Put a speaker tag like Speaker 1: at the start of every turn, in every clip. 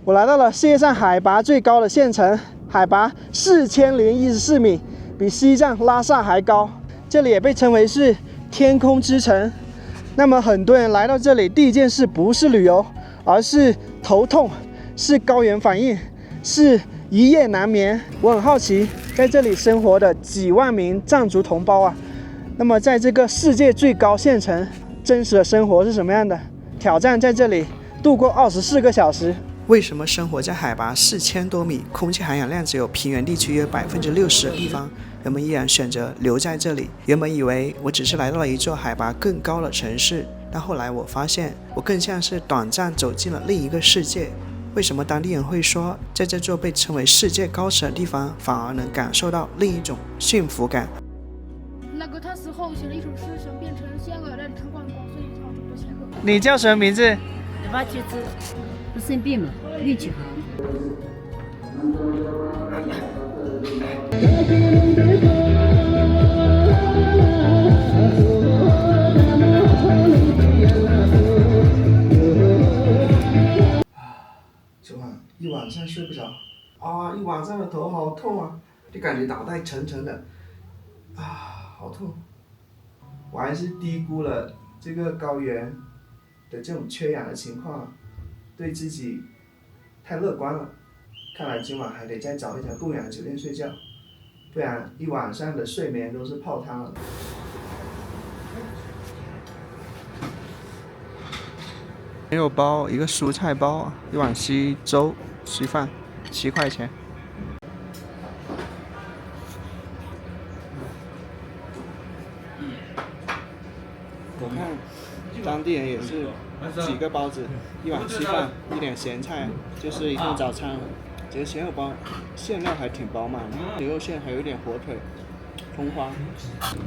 Speaker 1: 我来到了世界上海拔最高的县城，海拔4014米，比西藏拉萨还高。这里也被称为是天空之城。那么很多人来到这里，第一件事不是旅游，而是头痛，是高原反应，是一夜难眠。我很好奇，在这里生活的几万名藏族同胞啊，那么在这个世界最高县城，真实的生活是什么样的？挑战在这里度过24个小时。为什么生活在海拔4000多米、空气含氧量只有平原地区约60%的地方，人们依然选择留在这里？原本以为我只是来到了一座海拔更高的城市，但后来我发现，我更像是短暂走进了另一个世界。为什么当地人会说，在这座被称为世界高池的地方，反而能感受到另一种幸福感？
Speaker 2: 那个他死后写了一首诗，想变成仙鹅，让城管广所以叫这么多仙鹤。
Speaker 1: 你叫什么名字？
Speaker 3: 我就是不生病嘛，运气好。
Speaker 1: 昨晚一晚上睡不着啊，一晚上的头好痛啊，就感觉脑袋沉沉的啊，好痛。我还是低估了这个高原的这种缺氧的情况，对自己太乐观了。看来今晚还得再找一条供氧的酒店睡觉，不然一晚上的睡眠都是泡汤了。没有包，一个蔬菜包，一碗稀粥、稀饭，7块钱。我看当地人也是几个包子，一碗稀饭，一点咸菜，就是一顿早餐了。这个咸肉包馅料还挺饱满的，牛肉馅还有一点火腿、葱花。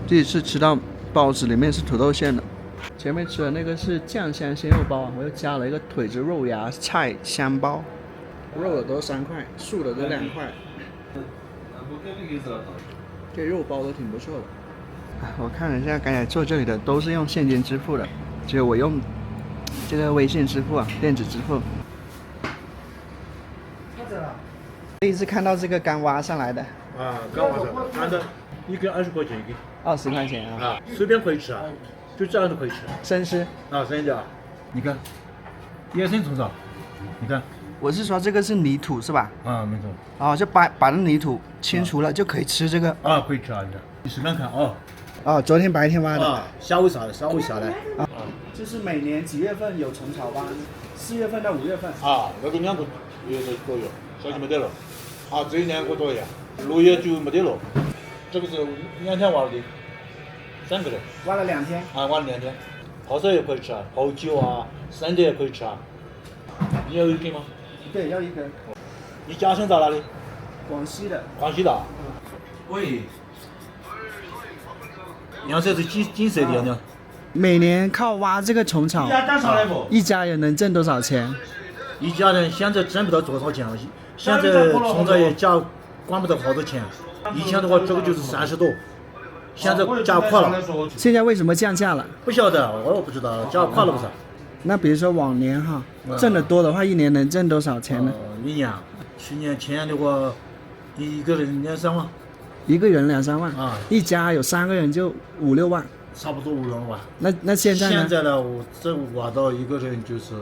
Speaker 1: 第一次吃到包子里面是土豆馅的。前面吃的那个是酱香鲜肉包啊，我又加了一个腿子肉芽菜香包，肉的都3块，素的都2块。这肉包都挺不错的。我看了一下，刚才坐这里的都是用现金支付的，只有我用这个微信支付啊，电子支付。第一次看到这个干蛙上来的。
Speaker 4: 啊，干蛙上来，干的，1根20块钱一根。
Speaker 1: 20块钱啊。
Speaker 4: 啊，随便可以吃啊。就这样都可以吃，
Speaker 1: 生吃
Speaker 4: 啊，生的，你看，野生虫草，你看，
Speaker 1: 我是说这个是泥土是吧？
Speaker 4: 啊，没错。
Speaker 1: 哦，就把那泥土清除了就可以吃这个。
Speaker 4: 啊，可以吃啊，你试看看啊。
Speaker 1: 哦，昨天白天挖的。
Speaker 4: 啊，下午下来。
Speaker 1: 啊，就是每年几月份有虫草挖？4月份到5月份。
Speaker 4: 啊，那个2个月左右，小就没得了。啊，这2个多月，6月就没得了。这个是2天挖的，3个人。
Speaker 1: 挖了2天。
Speaker 4: 啊，挖了2天。泡水也可以吃啊，泡酒啊，生的也可以吃啊。你要1根吗？
Speaker 1: 对，要1根。
Speaker 4: 你家乡在哪里？
Speaker 1: 广西的。
Speaker 4: 广西的。喂。颜色是金色的呢。
Speaker 1: 每年靠挖这个虫草，一家人能挣多少钱？
Speaker 4: 一家人现在挣不到多少钱，现在虫草也加管不到好多钱。以前的话，这个就是30多，现在加快了。
Speaker 1: 现在为什么降价了？
Speaker 4: 不晓得，我也不知道，加快了不是？
Speaker 1: 那比如说往年哈，挣得多的话，一年能挣多少钱呢？
Speaker 4: 一年，去年前的话，一个人2-3万。
Speaker 1: 一个人2-3万
Speaker 4: 啊，
Speaker 1: 一家有3个人就5-6万，
Speaker 4: 差不多5-6万。
Speaker 1: 那现在呢？
Speaker 4: 现在呢，我这挖到一个人就是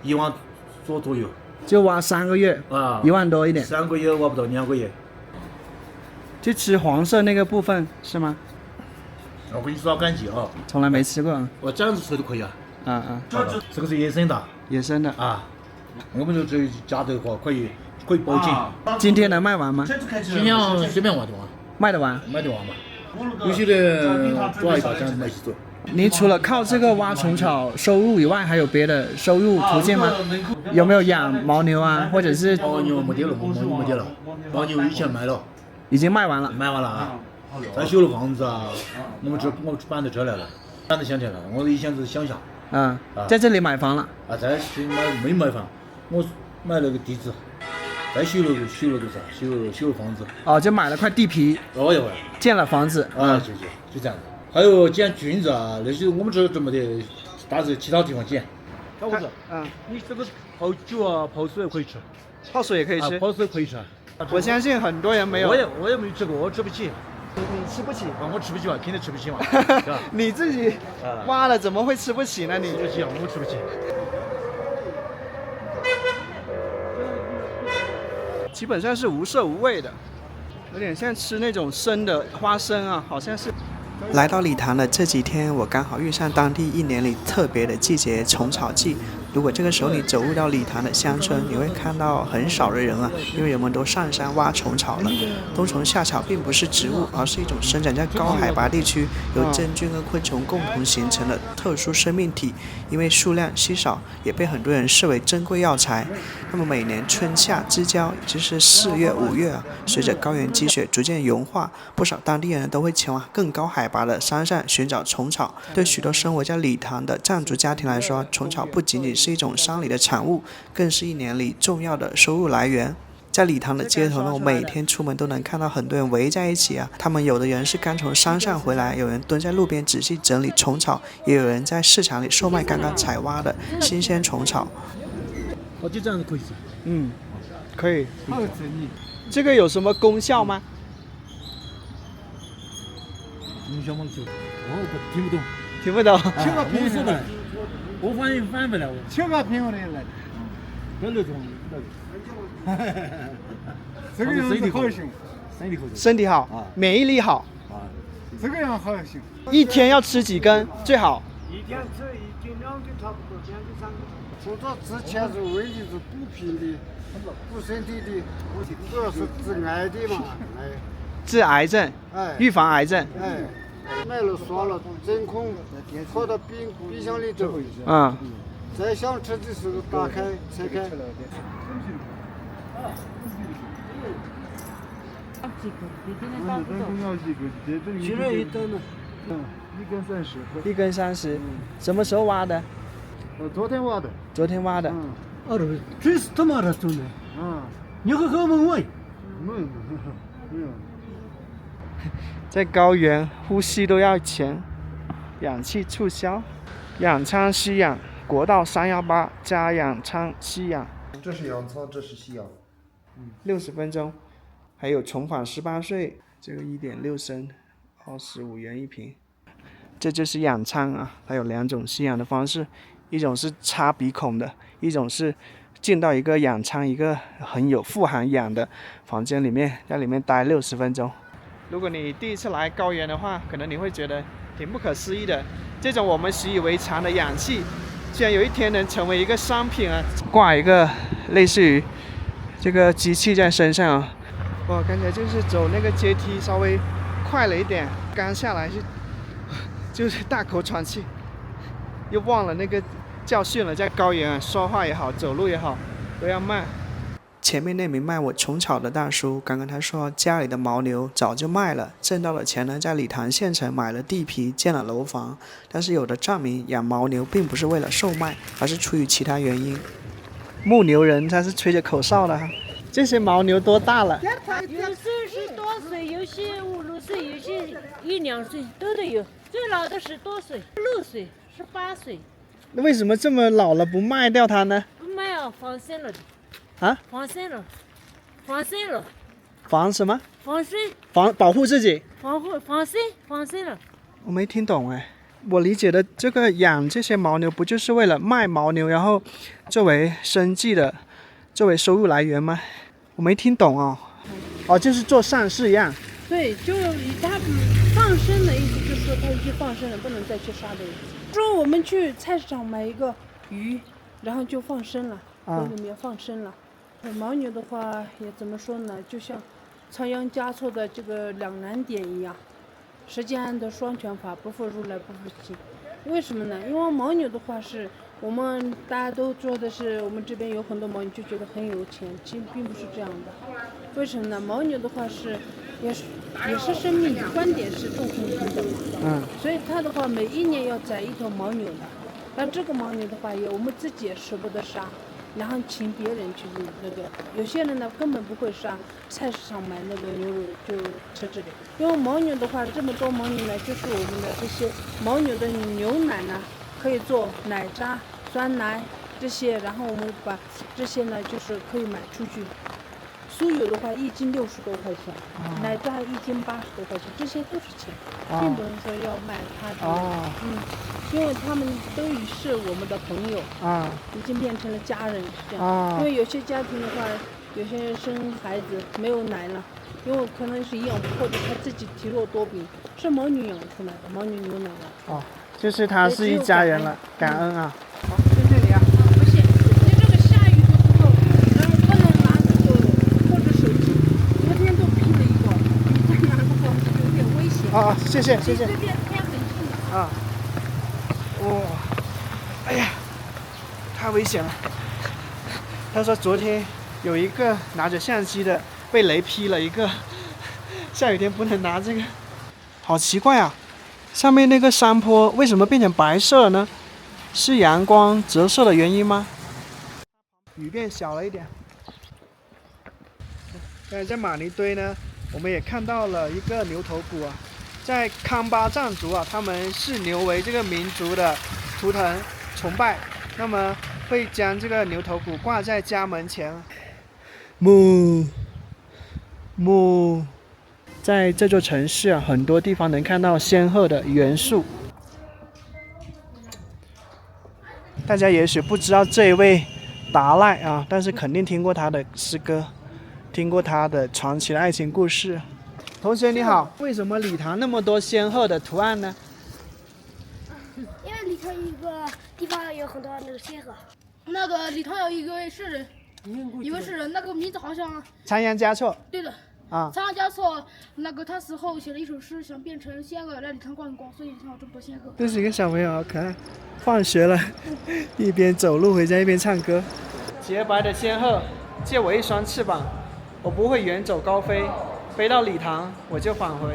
Speaker 4: 1万左右。
Speaker 1: 就挖3个月
Speaker 4: 啊
Speaker 1: ，1万多一点。
Speaker 4: 3个月挖不到2个月。
Speaker 1: 就吃黄色那个部分是吗？
Speaker 4: 我跟你说干净啊。
Speaker 1: 从来没吃过。
Speaker 4: 我这样子吃都可以啊。这个是野生的。
Speaker 1: 野生的
Speaker 4: 啊。我们这加的话可以报警。
Speaker 1: 今天能卖完吗？
Speaker 4: 今天随便挖的完。
Speaker 1: 卖得完？
Speaker 4: 卖得完嘛。有些人抓一把这样子买起走。
Speaker 1: 你除了靠这个挖虫草收入以外，还有别的收入途径吗？有没有养牦牛啊，或者是？
Speaker 4: 牦牛没得了，牦牛没得了。牦牛以前卖了。
Speaker 1: 已经卖完了。
Speaker 4: 卖完了啊！咱修了房子啊，我搬到这来了，搬到乡下了。我以前是乡下。
Speaker 1: 在这里买房了。
Speaker 4: 啊，在没买房，我买了个地址，再修了个啥？修了房子。
Speaker 1: 哦，就买了块地皮。
Speaker 4: 哦哟。
Speaker 1: 建了房子。
Speaker 4: 啊，就这样子。还有捡菌子啊，那些我们这儿没得，但是其他地方捡。小伙子，你这个泡酒啊、泡水可以吃，
Speaker 1: 泡水也可以吃。
Speaker 4: 泡水可以吃。
Speaker 1: 我相信很多人没有。
Speaker 4: 我也没吃过，我吃不起。
Speaker 1: 你吃不起？
Speaker 4: 我吃不起嘛，肯定吃不起嘛，是吧？
Speaker 1: 你自己挖了怎么会吃不起呢？你
Speaker 4: 吃不起啊，我吃不起。
Speaker 1: 基本上是无色无味的，有点像吃那种生的花生啊，好像是。
Speaker 5: 来到理塘的这几天，我刚好遇上当地一年里特别的季节——虫草季。如果这个时候你走入到理塘的乡村，你会看到很少的人啊，因为人们都上山挖虫草了。冬虫夏草并不是植物，而是一种生长在高海拔地区由真菌和昆虫共同形成的特殊生命体。因为数量稀少，也被很多人视为珍贵药材。那么每年春夏之交，也就是4月、5月啊，随着高原积雪逐渐融化，不少当地人都会前往更高海拔的山上寻找虫草。对许多生活在理塘的藏族家庭来说，虫草不仅仅是一种山里的产物，更是一年里重要的收入来源。在理塘的街头呢，我每天出门都能看到很多人围在一起啊。他们有的人是刚从山上回来，有人蹲在路边仔细整理虫草，也有人在市场里售卖刚刚采挖的新鲜虫草。
Speaker 4: 就这样子可以吃。
Speaker 1: 可以。这个有什么功效吗？
Speaker 4: 功效吗？我听不懂。
Speaker 1: 听不懂。
Speaker 4: 吃个平时的，我翻不了。
Speaker 6: 吃个平时的来。
Speaker 4: 别那种。
Speaker 6: 这个样子好行，
Speaker 1: 身体好，免疫力好。
Speaker 6: 这个样好行。
Speaker 1: 一天要吃几根最好？
Speaker 6: 一天吃1斤2斤差不多，2斤3斤。说到之前是为的是补脾的，补身体的，主要是治癌的嘛，
Speaker 1: 治癌症，预防癌症。
Speaker 6: 买了刷了，针孔放到冰箱里头。再想吃的时候打开拆开。
Speaker 1: 一人1根呢？1根30。什么时候挖的？
Speaker 6: 昨天挖的。
Speaker 1: 昨天挖的。
Speaker 4: 这是他妈的真的。你和问问。
Speaker 1: 在高原呼吸都要钱，氧气促销。仰昌西氧国道318加仰昌西氧。
Speaker 7: 这是仰昌，这是西氧。
Speaker 1: 60分钟。还有重返18岁，这个1.6升，25元一瓶。这就是仰昌啊，它有2种吸氧的方式，一种是插鼻孔的，一种是进到一个氧舱，一个很有富含氧的房间里面，在里面待60分钟。如果你第一次来高原的话，可能你会觉得挺不可思议的，这种我们习以为常的氧气，居然有一天能成为一个商品啊！挂一个类似于这个机器在身上啊。我刚才就是走那个阶梯稍微快了一点，刚下来就是大口喘气，又忘了那个教训了，在高原啊，说话也好，走路也好，都要慢。
Speaker 5: 前面那名卖我虫草的大叔，刚刚他说家里的牦牛早就卖了，挣到了钱呢，在理塘县城买了地皮，建了楼房。但是有的藏民养牦牛并不是为了售卖，而是出于其他原因。
Speaker 1: 牧牛人他是吹着口哨的哈。这些牦牛多大了？
Speaker 8: 有30多岁，有些5、6岁，有些1、2岁都得有。最老的10多岁，6岁、18岁。
Speaker 1: 那为什么这么老了不卖掉它呢？
Speaker 8: 不卖啊，放生了的。放生了。
Speaker 1: 防什么？
Speaker 8: 放生。
Speaker 1: 保护自己。
Speaker 8: 放生了。
Speaker 1: 我没听懂哎。我理解的这个养这些牦牛，不就是为了卖牦牛，然后作为生计的？作为收入来源吗？我没听懂哦。就是做善事一样。
Speaker 2: 对，就他放生的意思，就是说他已经放生了，不能再去杀的意思。说我们去菜市场买一个鱼，然后就放生了，河里面放生了。牦牛的话也怎么说呢？就像仓央嘉措的这个两难点一样，实践安的双全法，不负如来不负己。为什么呢？因为牦牛的话是。我们大家都说的是，我们这边有很多牦牛，就觉得很有钱，其实并不是这样的。为什么呢？牦牛的话也是生命，观点是众生平等。所以它的话，每1年要宰一条牦牛的。那这个牦牛的话，我们自己也舍不得杀，然后请别人去那个。有些人呢根本不会杀，菜市场买那个牛肉就吃这个。因为牦牛的话，这么多牦牛呢，就是我们的这些牦牛的牛奶呢。可以做奶渣、酸奶、这些，然后我们把这些呢，就是可以买出去。酥油的话，1斤60多块钱，奶渣1斤80多块钱，这些都是钱，并不是说要卖它的。因为他们都已是我们的朋友，已经变成了家人，是这样。因为有些家庭的话，有些人生孩子没有奶了，因为可能是营养或者他自己体弱多病，是牦牛养出来的，牦牛牛奶的。
Speaker 1: 就是他是一家人了，感恩啊！
Speaker 2: 好，谢谢你啊。不谢，你这个下雨的时候，不能拿这个或者手机，昨天都批了一个，你再拿的话有点危险。
Speaker 1: 谢谢。
Speaker 2: 这边天很近。
Speaker 1: 哎呀，太危险了。他说昨天有一个拿着相机的被雷劈了一个，下雨天不能拿这个，好奇怪啊！上面那个山坡为什么变成白色了呢？是阳光折射的原因吗？雨变小了一点。在玛尼堆呢，我们也看到了一个牛头骨啊。在康巴藏族啊，他们视牛为这个民族的图腾崇拜，那么会将这个牛头骨挂在家门前。在这座城市啊，很多地方能看到仙鹤的元素。大家也许不知道这一位达赖啊，但是肯定听过他的诗歌，听过他的传奇的爱情故事。同学你好，为什么礼堂那么多仙鹤的图案呢？
Speaker 9: 因为礼堂一个地方有很多那个仙鹤。
Speaker 10: 那个礼堂有一位诗人，那个名字好像
Speaker 1: 仓央嘉措。
Speaker 10: 对的。仓央嘉措，那个他死后写了一首诗，想变成仙鹤来礼堂逛一逛，所以才有这么多仙鹤。
Speaker 1: 这是一个小朋友，好可爱。放学了，一边走路回家一边唱歌。洁白的仙鹤，借我一双翅膀，我不会远走高飞，飞到礼堂我就返回。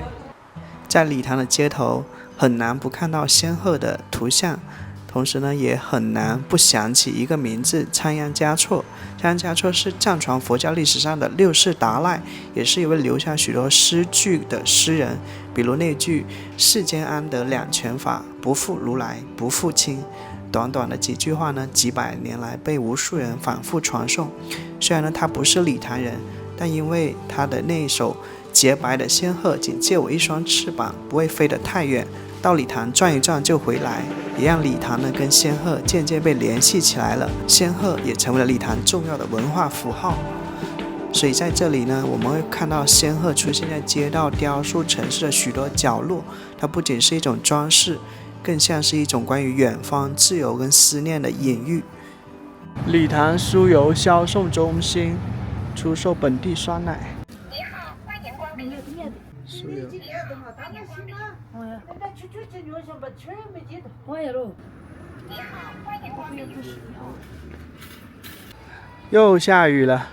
Speaker 5: 在礼堂的街头，很难不看到仙鹤的图像。同时呢，也很难不想起一个名字——仓央嘉措。仓央嘉措是藏传佛教历史上的6世达赖，也是一位留下许多诗句的诗人，比如那句“世间安得两全法，不负如来不负卿”。短短的几句话呢，几百年来被无数人反复传颂。虽然呢，他不是礼堂人，但因为他的那一首洁白的仙鹤，仅借我一双翅膀，不会飞得太远，到礼堂转一转就回来，也让礼堂呢跟仙鹤渐渐被联系起来了。仙鹤也成为了礼堂重要的文化符号。所以在这里呢，我们会看到仙鹤出现在街道、雕塑、城市的许多角落。它不仅是一种装饰，更像是一种关于远方、自由跟思念的隐喻。
Speaker 1: 礼堂酥油销售中心出售本地酸奶。
Speaker 9: 你好，欢迎光临。
Speaker 1: 酥油。又下雨了，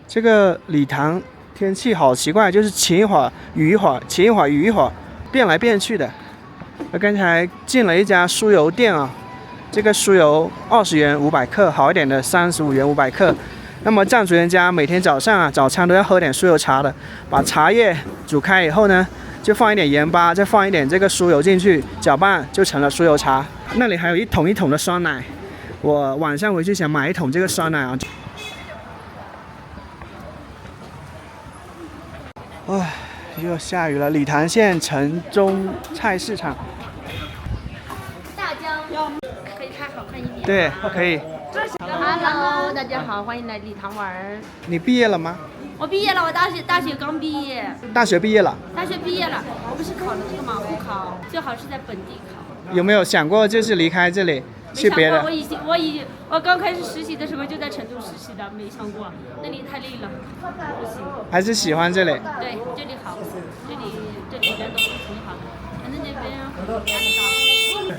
Speaker 1: 这个礼堂天气好奇怪，就是晴一会儿雨一会儿，晴一会儿雨一会儿，变来变去的。我刚才进了一家酥油店啊，这个酥油20元500克，好一点的35元500克。那么藏族人家每天早上啊，早餐都要喝点酥油茶的，把茶叶煮开以后呢，就放一点盐巴，再放一点这个酥油进去，搅拌就成了酥油茶。那里还有一桶一桶的酸奶，我晚上回去想买一桶这个酸奶啊。唉，又下雨了。礼堂县城中菜市场。
Speaker 11: 大疆可以拍好看一点。
Speaker 1: 对，可以。
Speaker 11: Hello， 大家好，欢迎来礼堂玩。
Speaker 1: 你毕业了吗？
Speaker 11: 我毕业了，我大学刚毕业。
Speaker 1: 大学毕业了。
Speaker 11: 大学毕业了，我不是考了这个嘛，户考，最好是在本地考。
Speaker 1: 有没有想过就是离开这里去别的？
Speaker 11: 我刚开始实习的时候就在成都实习的，没想过那里太累了，不行。
Speaker 1: 还是喜欢这里？
Speaker 11: 对，这里好，这里人都是挺好的，反正这边压力大。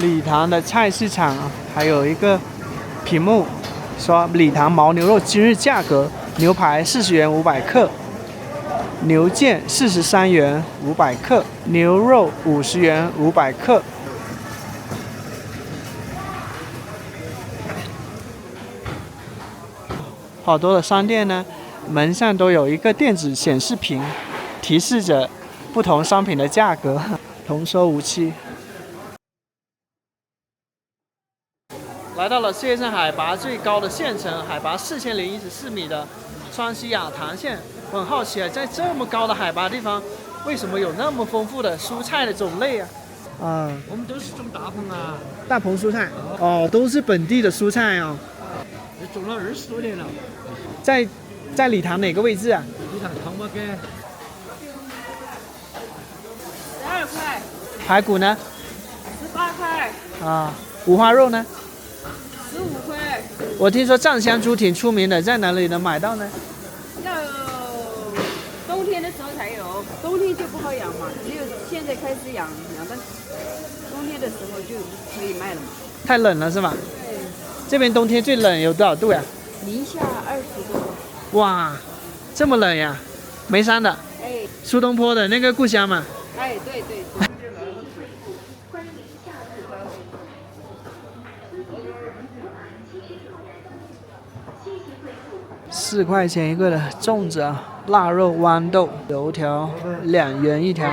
Speaker 1: 礼堂的菜市场还有一个屏幕说礼堂牦牛肉今日价格：牛排40元500克，牛腱43元500克，牛肉50元500克。好多的商店呢，门上都有一个电子显示屏，提示着不同商品的价格，童叟无欺。来到了世界上海拔最高的县城，海拔4014米的川西雅塘县。我很好奇啊，在这么高的海拔地方，为什么有那么丰富的蔬菜的种类啊？
Speaker 4: 我们都是种大棚啊，
Speaker 1: 大棚蔬菜哦，都是本地的蔬菜啊、
Speaker 4: 种了20多年了。
Speaker 1: 在礼堂哪个位置啊？
Speaker 4: 礼堂汤马街。
Speaker 8: 12块。
Speaker 1: 排骨呢
Speaker 8: 18块。
Speaker 1: 啊，五花肉呢
Speaker 8: 15块。
Speaker 1: 我听说藏香猪挺出名的，在哪里能买到呢？
Speaker 2: 要冬天的时候才有，冬天就不好养嘛，只有现在开始养到冬天的时候就可以卖了嘛。
Speaker 1: 太冷了是吧？
Speaker 2: 对。
Speaker 1: 这边冬天最冷有多少度呀？
Speaker 2: 零下20度。
Speaker 1: 哇，这么冷呀？眉山的。
Speaker 2: 哎。
Speaker 1: 苏东坡的那个故乡嘛。
Speaker 2: 哎，对对。
Speaker 1: 4块钱一个的粽子啊，腊肉豌豆，油条2元一条。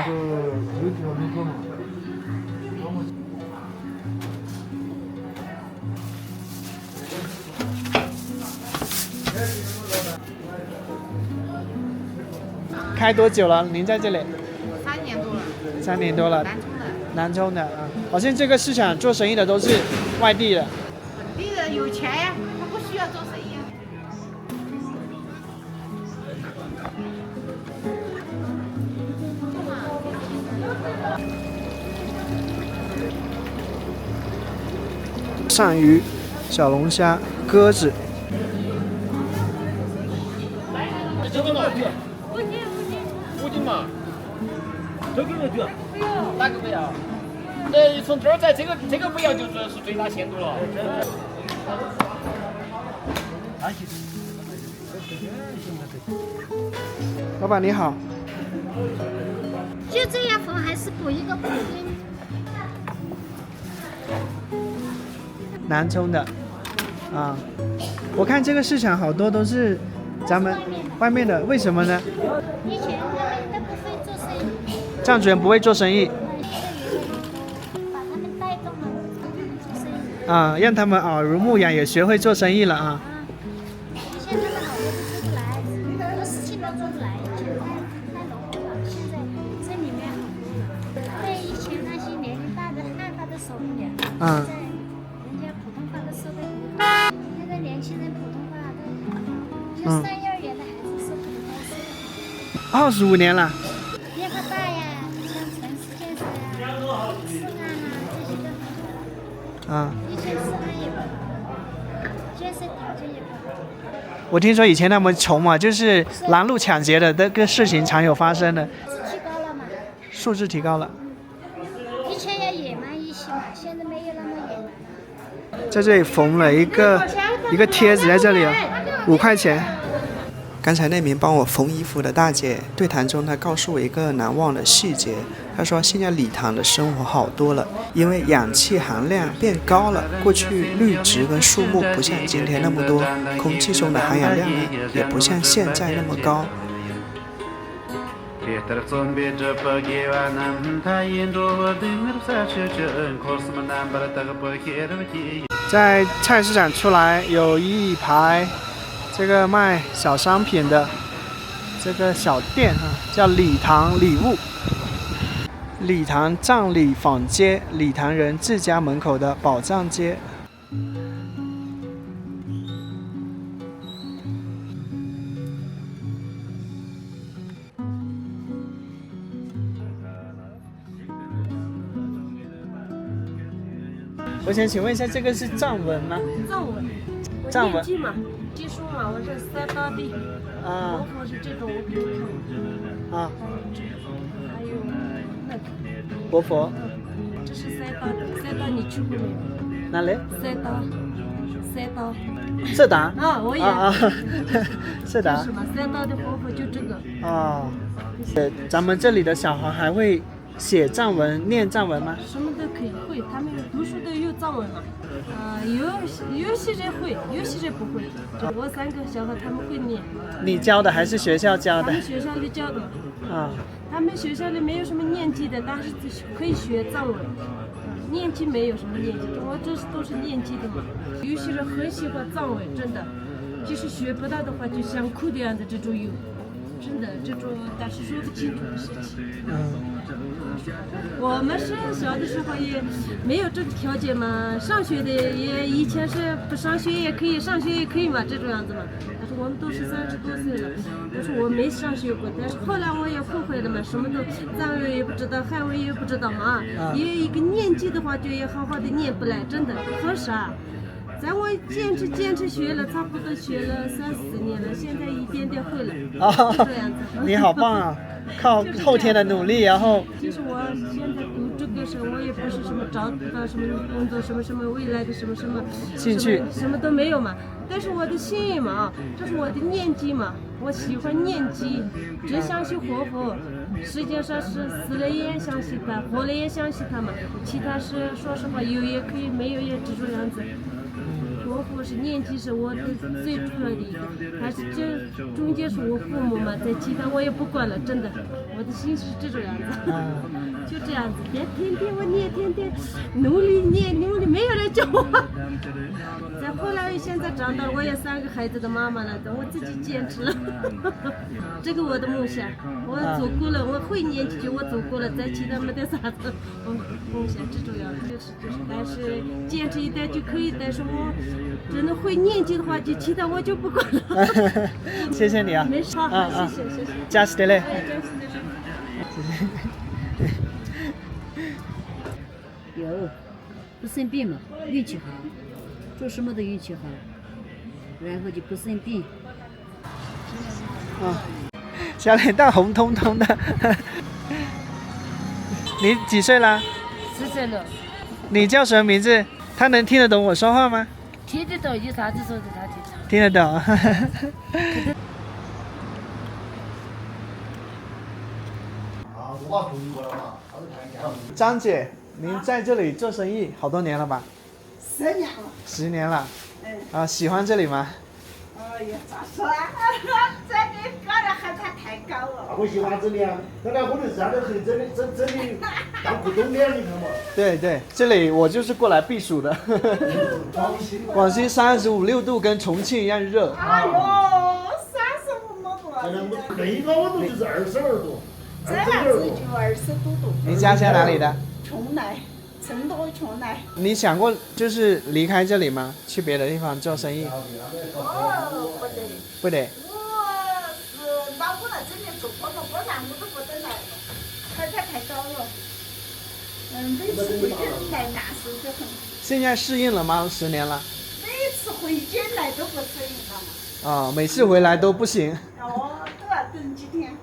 Speaker 1: 开多久了？您在这里
Speaker 8: ？3年多了。
Speaker 1: 3年多了。南充的啊，好像这个市场做生意的都是外地的。
Speaker 8: 本地的有钱呀，他不需要做生意啊。
Speaker 1: 鳝鱼、小龙虾、鸽子。
Speaker 4: 这个嘛，5斤嘛，这个不要，哪个不要？从这儿在这个不要就是最大限度了。
Speaker 1: 老板你好。
Speaker 9: 就这样缝还是补一个补丁？
Speaker 1: 南充的，啊，我看这个市场好多都是咱们外面的，为什么呢？
Speaker 9: 以前他们都不会做生意。
Speaker 1: 藏族人不会做生意。
Speaker 9: 把他们带动了，做生意。
Speaker 1: 啊，让他们耳濡目染，也学会做生意了啊。
Speaker 9: 以前他们好多都做不来，很多事情都做不来，以前太农户了。现在这里面对以前那些年龄大的汉化的手艺，现在人家普通话都说得很好。现在年轻人普通话都，就上幼儿园的孩子说普通话说得很好。
Speaker 1: 25年了。
Speaker 9: 变化大呀，像城市建设呀、市案啊这些都很好了。
Speaker 1: 啊。
Speaker 9: 以前市案也不好，建设条件也不好。
Speaker 1: 我听说以前他们穷嘛，就是拦路抢劫的这个事情常有发生的。
Speaker 9: 提高了嘛？
Speaker 1: 素质提高了。
Speaker 9: 以前要野蛮一些嘛，现在没有那么野蛮了。
Speaker 1: 在这里缝了一个贴纸在这里啊，5块钱。
Speaker 5: 刚才那名帮我缝衣服的大姐对谈中，她告诉我一个难忘的细节。她说现在礼堂的生活好多了，因为氧气含量变高了，过去绿植跟树木不像今天那么多，空气中的含氧量呢也不像现在那么高。
Speaker 1: 在菜市场出来有一排这个卖小商品的这个小店啊，叫礼堂礼物。礼堂葬礼坊街，礼堂人自家门口的宝藏街。我想请问一下，这个是藏文吗？
Speaker 8: 藏文。
Speaker 1: 藏文。
Speaker 8: 嘛，经书嘛，我是三大的。
Speaker 1: 啊。
Speaker 8: 国佛是这种。
Speaker 1: 啊。
Speaker 8: 还有那个。
Speaker 1: 活佛。
Speaker 8: 这是三刀你去过没有？
Speaker 1: 哪里？
Speaker 8: 三刀。
Speaker 1: 色达。
Speaker 8: 啊，我也。
Speaker 1: 色达。
Speaker 8: 什么？三刀的活佛就这个。
Speaker 1: 哦。咱们这里的小孩还会写藏文、念藏文吗？
Speaker 8: 什么都可以会，他们读书都有藏文嘛。有些人会，有些人不会。就我3个小孩，他们会念。
Speaker 1: 你教的还是学校教的？
Speaker 8: 他们学校里教的。
Speaker 1: 啊。
Speaker 8: 他们学校里没有什么念记的，但是可以学藏文。年纪没有什么年纪，我这是都是年纪的嘛。有些人很喜欢藏文，真的，就是学不到的话，就想哭的样子，这种有，真的这种，但是说不清楚的事情。我们是小的时候也没有这个条件嘛，上学的也以前是不上学也可以，上学也可以嘛，这种样子嘛。但是我们都是30多岁了，但是我没上学过，但是后来我也后悔了嘛，什么都藏文也不知道，汉文也不知道嘛，也一个年纪的话就也好好的念不来，真的很傻。咱我坚持学了，差不多学了3、4年了，现在一点点会了，这样子。
Speaker 1: 你好棒啊！靠后天的努力，然后。
Speaker 8: 其实我现在读这个时候，我也不是什么找不到什么工作，什么未来的什么
Speaker 1: 兴趣，
Speaker 8: 什么都没有嘛。但是我的心意嘛，这是我的念经嘛，我喜欢念经，只相信活佛。实际上是死了也相信他，活了也相信他嘛。其他是说实话，有也可以，没有也这种样子。活佛是念经是我的最主要的一个，还是这中间是我父母嘛，在其他我也不管了，真的，我的心是这种样子，就这样子，天天我念，天天努力念，努力，没有人教我。再后来现在长大了，我也3个孩子的妈妈了，等我自己坚持了，这个我的梦想，我走过了，我会念几句，我走过了，在其他没得啥子，梦想这种样子，就是，但是坚持一点就可以，但是我只能会念经的话，就其他我就不管了。
Speaker 1: 谢谢你啊！
Speaker 8: 没事，谢谢。
Speaker 1: 加西德勒。
Speaker 3: 有，不生病嘛，运气好，做什么都运气好，然后就不生病。
Speaker 1: 小脸蛋红彤彤的。你几岁了
Speaker 8: ？10岁了。
Speaker 1: 你叫什么名字？他能听得懂我说话吗？
Speaker 8: 听得懂，有啥子说的他
Speaker 1: 听得懂。张姐，您在这里做生意好多年了吧
Speaker 12: 10年了。
Speaker 1: 10年了。喜欢这里吗？
Speaker 12: 哎呀，咋说啊？这里高的还太高了。
Speaker 6: 我喜欢这里啊，那我的山都可以这里当股东的，你看嘛。
Speaker 1: 对，这里我就是过来避暑的。广西35、6度，跟重庆一样热。
Speaker 12: 哎呦，35么多。
Speaker 6: 最高温度就是22度。
Speaker 12: 这样子就20多度。
Speaker 1: 你家乡哪里的？
Speaker 12: 邛崃，成都邛崃。
Speaker 1: 你想过就是离开这里吗？去别的地方做生意？
Speaker 12: 不得。
Speaker 1: 不得。
Speaker 12: 我是老婆来这里做工作，不然我都不得来了，太高了。每次回京来难受得很。
Speaker 1: 现在适应了吗？10年了。
Speaker 12: 每次回京来都不适应了嘛。
Speaker 1: 每次回来都不行。
Speaker 12: 都要等几天，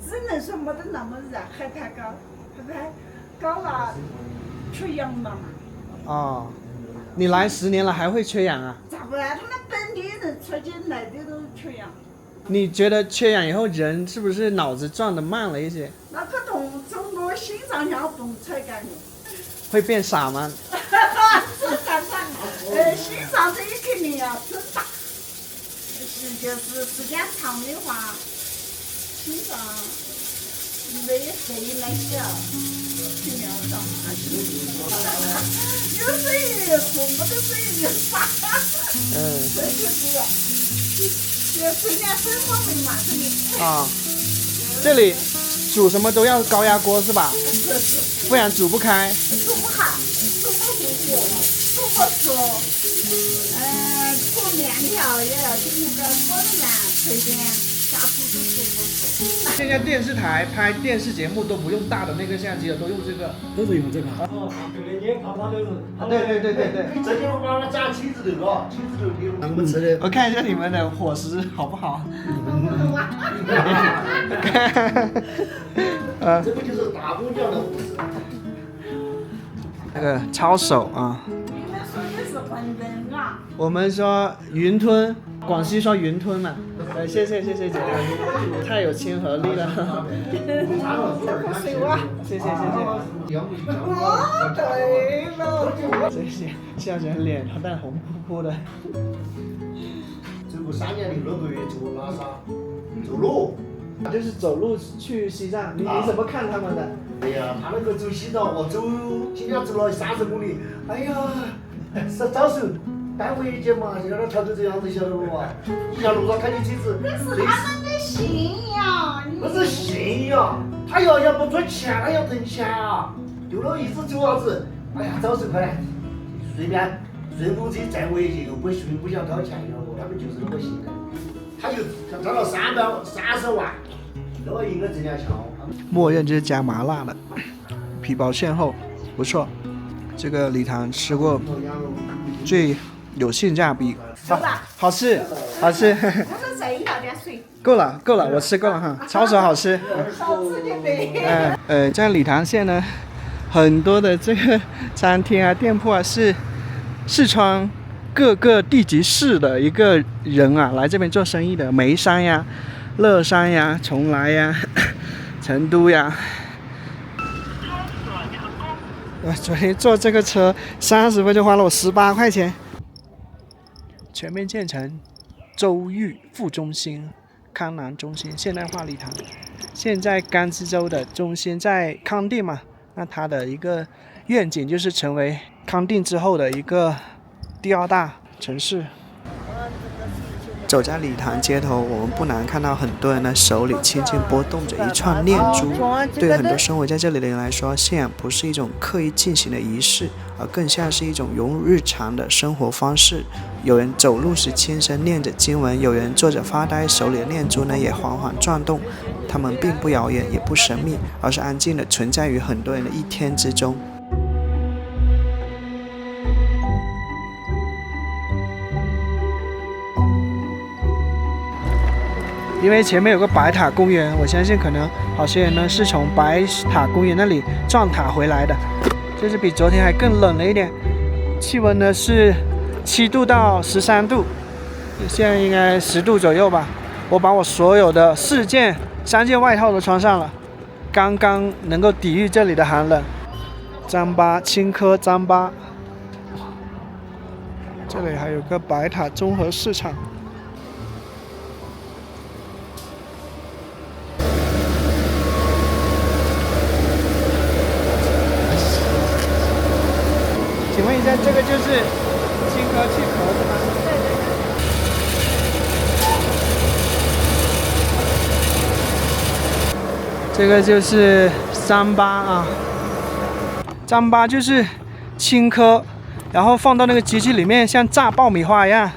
Speaker 12: 只能说没得那么热，还太高，太高了，缺氧了嘛。
Speaker 1: 你来10年了还会缺氧啊？
Speaker 12: 咋不然？他们本地人出去来的都缺氧。
Speaker 1: 你觉得缺氧以后人是不是脑子转得慢了一些？
Speaker 12: 那不动，从我心脏要动才感觉。
Speaker 1: 会变傻吗？
Speaker 12: 是干啥？心脏这一肯定要增大，就是时间长的话，心脏没肺那小，肯定要长。有水越出，没得水越傻。这就是，年生活费嘛，这里。
Speaker 1: 这里煮什么都要高压锅是吧？
Speaker 12: 是。
Speaker 1: 不然煮不开。
Speaker 12: 煮不开，煮不熟，煮不熟。煮面条也要经那个火面随便下厨都煮不熟。
Speaker 1: 现在电视台拍电视节目都不用大的那个相机了，都用这个。
Speaker 6: 都是用这个。
Speaker 1: 对。
Speaker 6: 这就把它加起子头了，起子头给我们吃的。
Speaker 1: 我看一下你们的伙食好不好？
Speaker 6: 这个就是大公交的伙食。
Speaker 1: 那个抄手啊。
Speaker 12: 你们说的是馄饨啊？
Speaker 1: 我们说云吞，广西说云吞嘛。谢谢姐姐，太有亲和力了。谢谢。
Speaker 12: 对了。
Speaker 1: 谢谢，笑起来脸蛋红扑扑的。
Speaker 6: 走过3年6个月做拉萨，走路。
Speaker 1: 就是走路去西藏，你怎么看他们的？
Speaker 6: 哎呀，他那个走西藏，我走今天走了30公里，哎呀，早时候单位节嘛，现在调成这样子，晓得不嘛？一条路上开起车子，
Speaker 12: 那是他们的信仰。
Speaker 6: 不是信仰，他要不赚钱，他要挣钱啊！就那一直走啥子？哎呀，早时快来，随便顺风车再回去又不想掏钱，晓得不？他们就是那个性格，他就赚了30万，那个应该挣点钱。
Speaker 5: 默认就是加麻辣的，皮薄馅厚，不错。这个礼堂吃过最有性价比，好吃，好吃。
Speaker 12: 他说再要点水。
Speaker 1: 够了，我吃够了哈，抄手好吃。
Speaker 12: 少吃点呗。
Speaker 1: 在理塘县呢，很多的这个餐厅啊、店铺啊，是四川各个地级市的一个人啊来这边做生意的，眉山呀、乐山呀、邛崃呀、成都呀。昨天坐这个车30分钟花了我18块钱。全面建成州域副中心、康南中心、现代化礼堂。现在甘孜州的中心在康定嘛，那它的一个愿景就是成为康定之后的一个第2大城市。
Speaker 5: 走在礼堂街头，我们不难看到很多人的手里轻轻拨动着一串念珠。对很多生活在这里的人来说，信仰不是一种刻意进行的仪式，而更像是一种融入日常的生活方式。有人走路时轻声念着经文，有人坐着发呆，手里的念珠呢也缓缓转动。它们并不遥远，也不神秘，而是安静地存在于很多人的一天之中。
Speaker 1: 因为前面有个白塔公园，我相信可能好些人呢是从白塔公园那里撞塔回来的。这是比昨天还更冷了一点，气温呢是7度到13度，现在应该10度左右吧。我把我所有的3件外套都穿上了，刚刚能够抵御这里的寒冷。糌粑，青稞糌粑。这里还有个白塔综合市场。请问一下，这个就是青稞去壳子吗？这个就是糌粑啊，糌粑就是青稞，然后放到那个机器里面，像炸爆米花一样，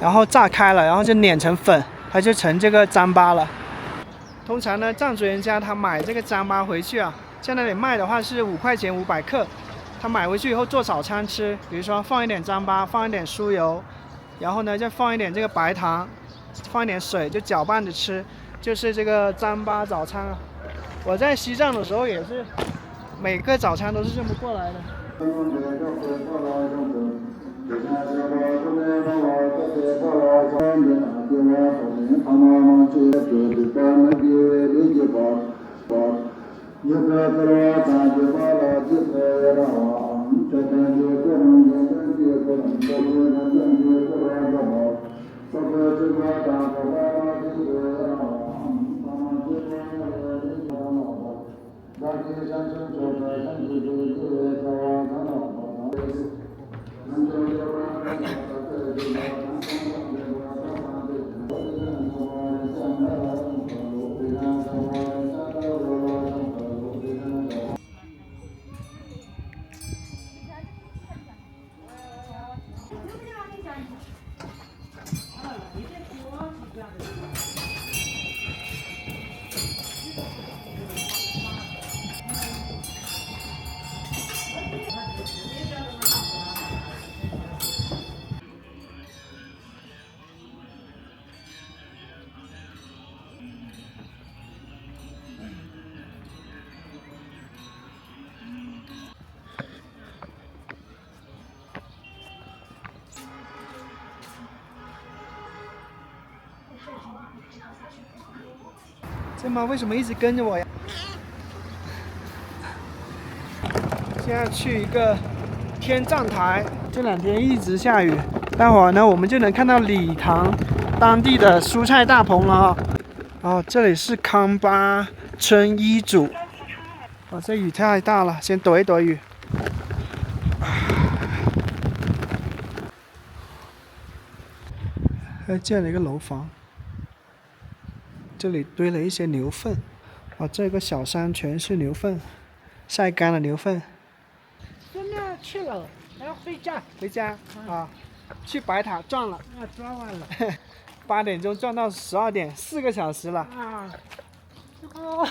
Speaker 1: 然后炸开了，然后就碾成粉，它就成这个糌粑了。通常呢，藏族人家他买这个糌粑回去啊，在那里卖的话是5块钱500克。他买回去以后做早餐吃，比如说放一点糌粑，放一点酥油，然后呢再放一点这个白糖，放一点水，就搅拌着吃，就是这个糌粑早餐啊。我在西藏的时候也是，每个早餐都是这么过来的。这猫为什么一直跟着我呀？现在去一个天葬台，这2天一直下雨，待会儿呢我们就能看到礼堂当地的蔬菜大棚了啊。哦，这里是康巴村一组。哦，这雨太大了，先躲一躲雨。还建了一个楼房，这里堆了一些牛粪。哦，这个小山全是牛粪，晒干了牛粪。
Speaker 13: 孙女去了，然后回家。
Speaker 1: 回家啊，去白塔转了。
Speaker 13: 转完了。
Speaker 1: 8点钟转到12点，4个小时了。
Speaker 13: 哦。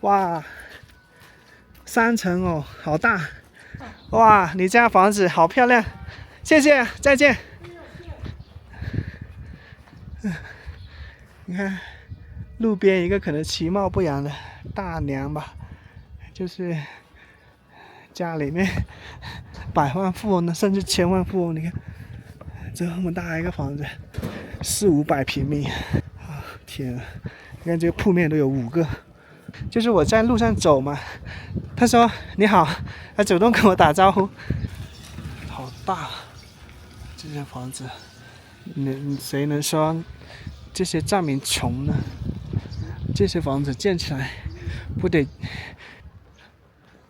Speaker 1: 哇，3层哦，好大。哇，你家房子好漂亮，谢谢，再见。你看，路边一个可能其貌不扬的大娘吧，就是家里面百万富翁的，甚至千万富翁。你看，这么大一个房子，400-500平米，啊，天啊！你看这个铺面都有5个。就是我在路上走嘛，他说你好，他主动跟我打招呼。好大，这些房子，谁能说这些藏民穷呢？这些房子建起来不得？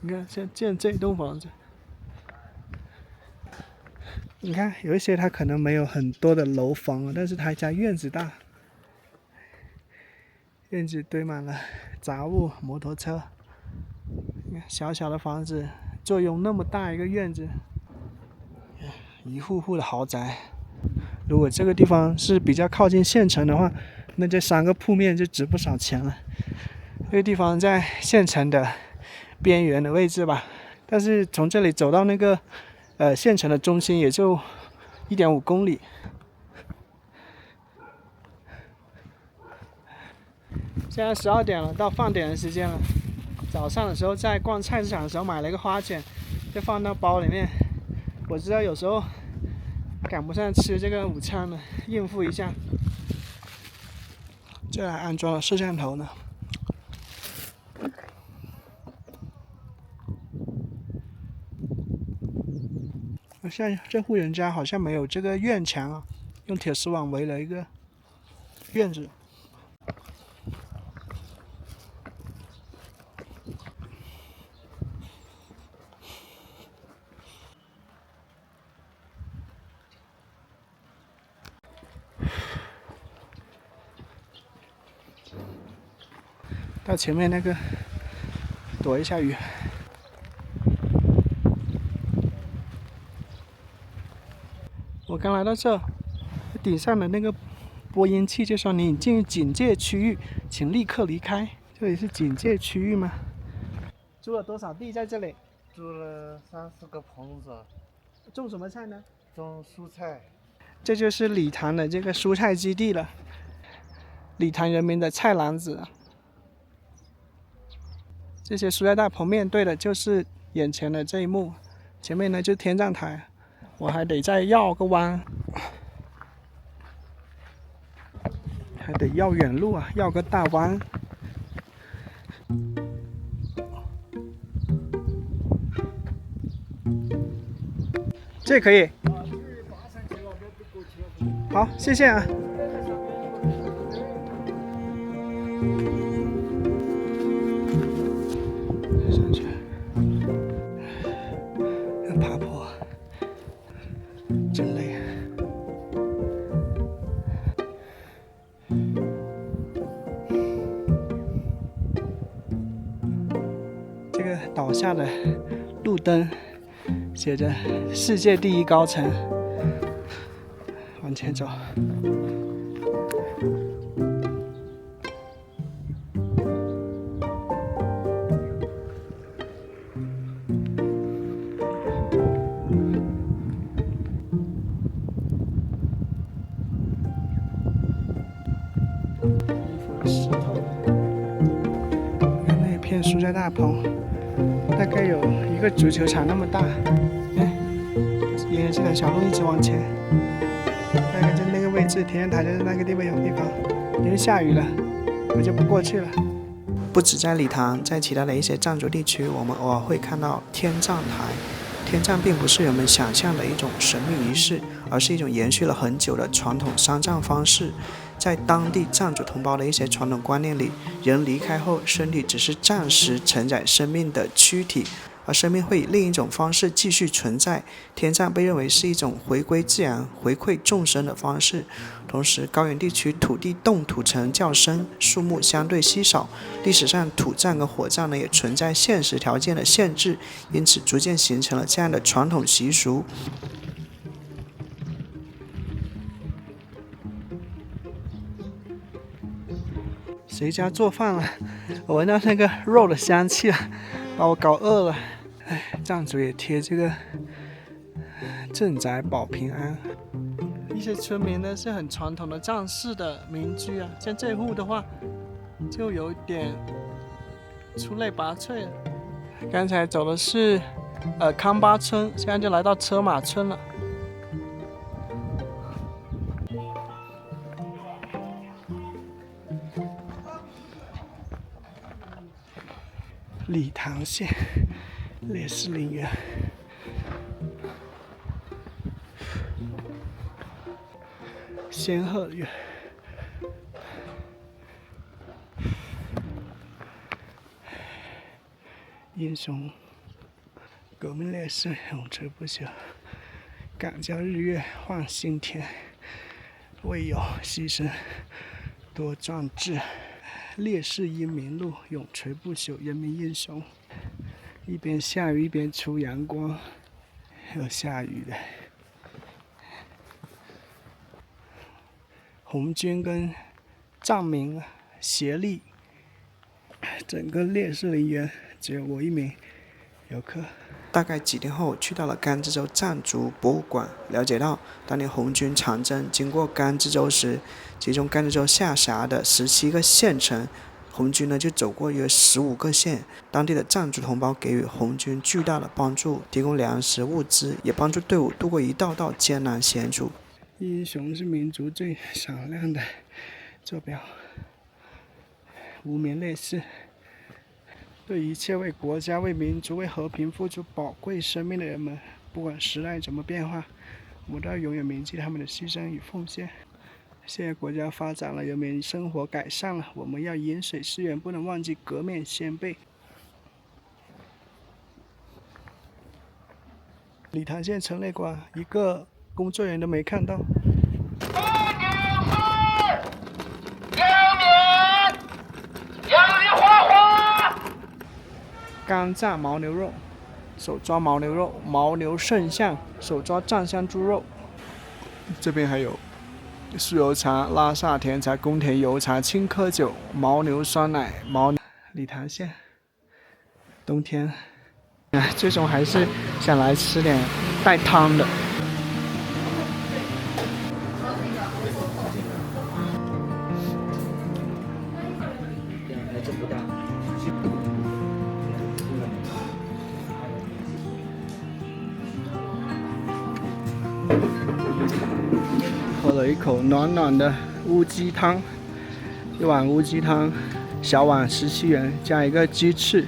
Speaker 1: 你看，像建这栋房子，你看有一些他可能没有很多的楼房，但是他家院子大，院子堆满了杂物、摩托车。你看小小的房子坐拥那么大一个院子，一户户的豪宅。如果这个地方是比较靠近县城的话，那这3个铺面就值不少钱了。这个地方在县城的边缘的位置吧，但是从这里走到那个县城的中心也就1.5公里。现在12点了，到饭点的时间了。早上的时候在逛菜市场的时候买了一个花卷，就放到包里面。我知道有时候赶不上吃这个午餐了，应付一下。这还安装了摄像头呢。现在这户人家好像没有这个院墙啊，用铁丝网围了一个院子。到前面那个躲一下雨。我刚来到这，顶上的那个播音器就说你已进入警戒区域，请立刻离开。这里是警戒区域吗？租了多少地在这里？
Speaker 7: 租了3-4个棚子。
Speaker 1: 种什么菜呢？
Speaker 7: 种蔬菜。
Speaker 1: 这就是理塘的这个蔬菜基地了，理塘人民的菜篮子。这些蔬菜大棚面对的就是眼前的这一幕，前面呢就是天葬台，我还得再绕个弯，还得绕远路啊，绕个大弯。这可以。好，谢谢啊。上去，要爬坡，真累。这个倒下的路灯写着“世界第一高层”。往前走。那片蔬菜大棚，大概有一个足球场那么大。哎，沿着这条小路一直往前。大概就那个位置，田园台就是那个地方有地方。因为下雨了，我就不过去了。
Speaker 5: 不止在理塘，在其他的一些藏族地区，我们偶尔会看到天葬台。天葬并不是人们想象的一种神秘仪式，而是一种延续了很久的传统丧葬方式。在当地藏族同胞的一些传统观念里，人离开后，身体只是暂时承载生命的躯体，而生命会以另一种方式继续存在。天葬被认为是一种回归自然、回馈众生的方式。同时，高原地区土地冻土层较深，树木相对稀少，历史上土葬跟火葬呢也存在现实条件的限制，因此逐渐形成了这样的传统习俗。
Speaker 1: 谁家做饭了？我闻到那个肉的香气了，把我搞饿了。哎，藏族也贴这个镇宅保平安。一些村民呢是很传统的藏式的民居啊，像这户的话，就有点出类拔萃了。刚才走的是康巴村，现在就来到车马村了。理塘县烈士陵园，仙鹤园，英雄革命烈士永垂不朽，敢教日月换新天，为友牺牲多壮志。烈士英名录，永垂不朽，人民英雄。一边下雨一边出阳光，又下雨了。红军跟藏民协力，整个烈士陵园只有我一名游客。
Speaker 5: 大概几天后，去到了甘孜州藏族博物馆，了解到当年红军长征经过甘孜州时，其中甘孜州下辖的17个县城，红军呢就走过约15个县。当地的藏族同胞给予红军巨大的帮助，提供粮食物资，也帮助队伍度过一道道艰难险阻。
Speaker 1: 英雄是民族最闪亮的坐标，无名烈士。对一切为国家、为民族、为和平付出宝贵生命的人们，不管时代怎么变化，我们都要永远铭记他们的牺牲与奉献。现在国家发展了，人民生活改善了，我们要饮水思源，不能忘记革命先辈。理塘县陈列馆一个工作人员都没看到。干炸牦牛肉，手抓牦牛肉，牦牛圣像，手抓藏香猪肉。这边还有酥油茶、拉萨甜茶、宫田油茶、青稞酒、牦牛酸奶、理塘县。冬天，最终还是想来吃点带汤的。喝了一口暖暖的乌鸡汤，一碗乌鸡汤，小碗17元，加一个鸡翅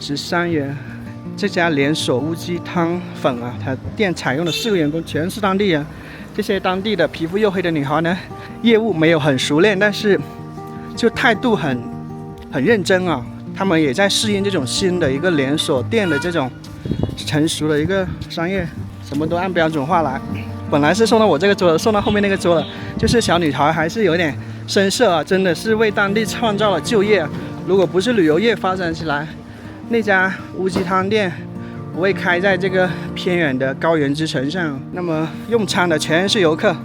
Speaker 1: 13元。这家连锁乌鸡汤粉啊，它店采用的4个员工全是当地人。这些当地的皮肤黝黑的女孩呢，业务没有很熟练，但是就态度很认真啊。他们也在适应这种新的一个连锁店的这种成熟的一个商业，什么都按标准化来。本来是送到我这个桌的，送到后面那个桌了。就是小女孩还是有点生涩啊，真的是为当地创造了就业。如果不是旅游业发展起来，那家乌鸡汤店不会开在这个偏远的高原之城上。那么用餐的全是游客。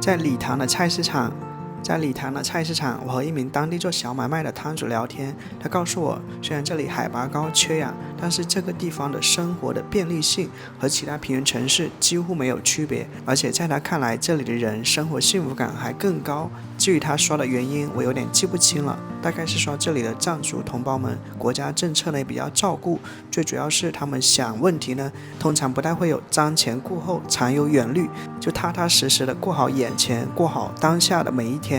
Speaker 5: 在理塘的菜市场，我和一名当地做小买卖的摊主聊天，他告诉我，虽然这里海拔高缺氧，但是这个地方的生活的便利性和其他平原城市几乎没有区别，而且在他看来，这里的人生活幸福感还更高。至于他说的原因，我有点记不清了，大概是说这里的藏族同胞们国家政策呢比较照顾，最主要是他们想问题呢，通常不太会有瞻前顾后、常有远虑，就踏踏实实的过好眼前，过好当下的每一天。